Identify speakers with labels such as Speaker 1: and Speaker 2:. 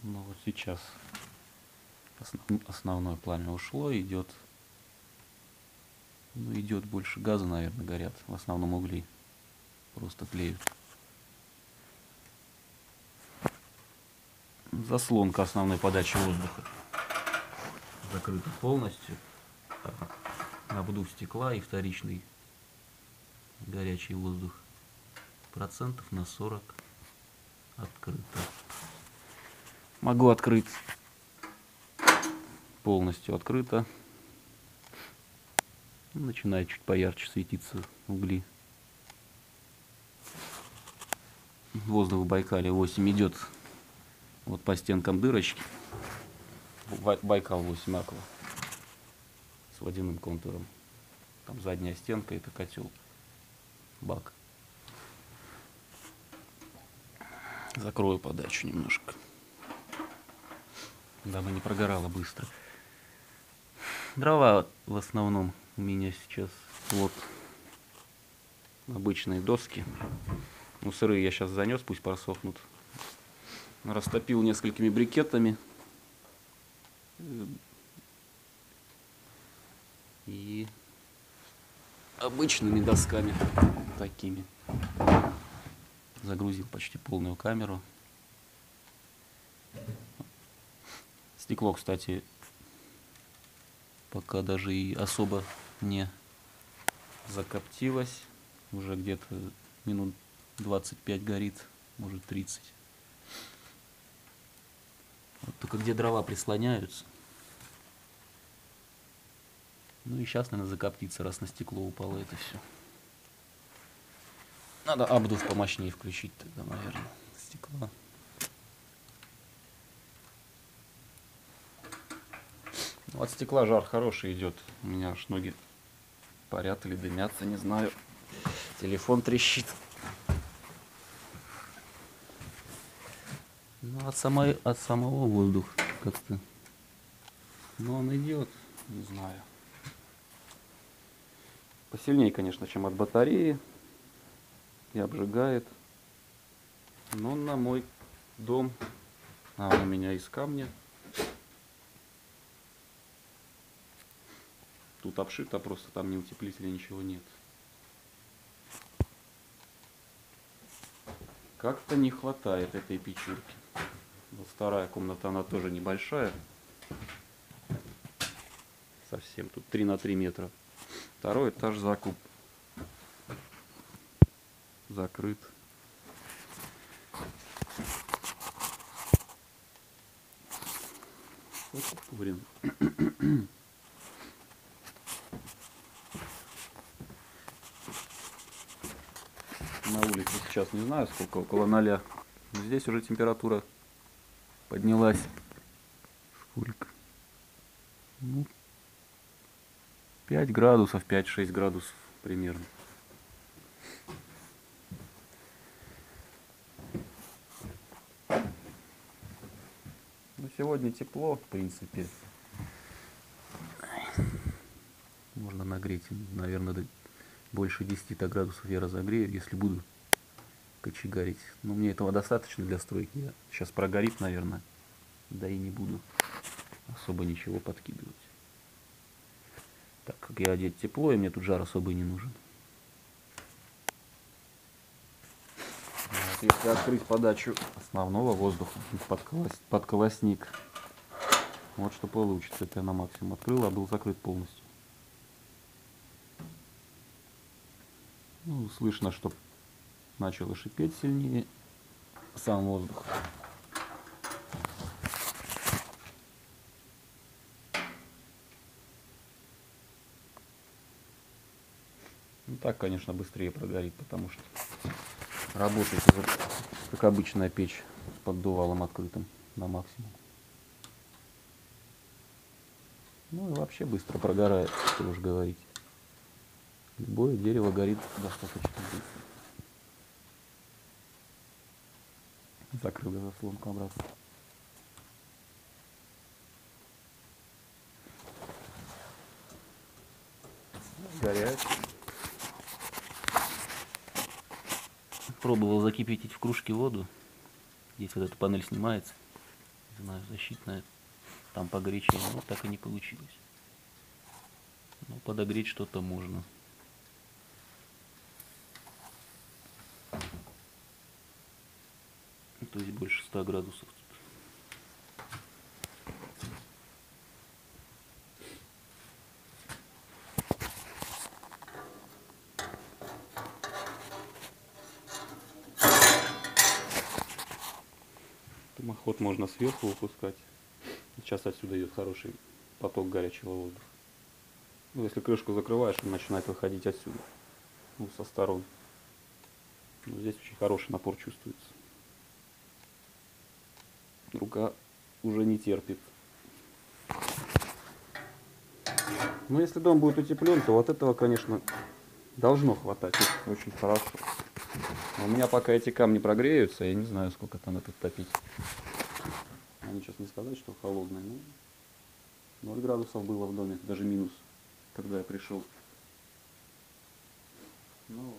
Speaker 1: Ну вот сейчас основное пламя ушло, идет, ну, идет больше газа, наверное, горят, в основном угли просто тлеют. Заслонка основной подачи воздуха закрыта полностью. Обдув стекла и вторичный горячий воздух процентов на 40 открыто. Могу открыть, полностью открыто. Начинает чуть поярче светиться угли. Воздух в Байкале 8 идет вот по стенкам дырочки. Байкал 8 аква с водяным контуром. Там задняя стенка, это котел, бак. Закрою подачу немножко, дабы не прогорало быстро. Дрова в основном у меня сейчас вот обычные доски. Ну, сырые я сейчас занес, пусть просохнут. Растопил несколькими брикетами. И обычными досками такими. Загрузил почти полную камеру. Стекло, кстати, пока даже и особо не закоптилось. Уже где-то минут 25 горит, может 30. Вот только где дрова прислоняются. Ну и сейчас, наверное, закоптится, раз на стекло упало это все. Надо обдув помощнее включить тогда, наверное, стекла. Ну, от стекла жар хороший идет. У меня аж ноги парят или дымятся, не знаю. Телефон трещит. Ну, от самого воздуха как-то. Но он идет, не знаю. Посильнее, конечно, чем от батареи. И обжигает. Но на мой дом, он у меня из камня. Тут обшито, просто там ни утеплителя, ничего нет. Как-то не хватает этой печурки. Вот вторая комната, она тоже небольшая. Совсем. Тут 3 на 3 метра. Второй этаж закуп. Закрыт. Блин. На улице сейчас не знаю сколько, около 0. Здесь уже температура поднялась. Сколько? Ну, 5 градусов, 5-6 градусов примерно. Ну, сегодня тепло, в принципе. Можно нагреть, наверное, больше 10 градусов я разогрею, если буду кочегарить. Но мне этого достаточно для стройки. Сейчас прогорит, наверное. Да и не буду особо ничего подкидывать. Так как я одет тепло, и мне тут жар особо и не нужен. Вот, если открыть подачу основного воздуха под колосник, вот что получится. Это я на максимум открыл, а был закрыт полностью. Ну, слышно, что начало шипеть сильнее сам воздух. Ну, так, конечно, быстрее прогорит, потому что работает, как обычная печь, с поддувалом открытым на максимум. Ну и вообще быстро прогорает, что уж говорить. Любое дерево горит достаточно быстро. Закрыл я заслонку обратно. Горячий. Пробовал закипятить в кружке воду. Здесь вот эта панель снимается. не знаю, защитная, там погорячее, но так и не получилось. Но подогреть что-то можно. То есть больше 100 градусов. Дымоход можно сверху выпускать. Сейчас отсюда идет хороший поток горячего воздуха. Ну, если крышку закрываешь, он начинает выходить отсюда, ну, со сторон. Но здесь очень хороший напор чувствуется. Рука уже не терпит. Но если дом будет утеплен, то вот этого, конечно, должно хватать. Это очень хорошо. Но у меня пока эти камни прогреются, я не знаю, сколько там этот топить. Они сейчас не сказать, что холодные, но 0 градусов было в доме, даже минус, когда я пришел. Ну,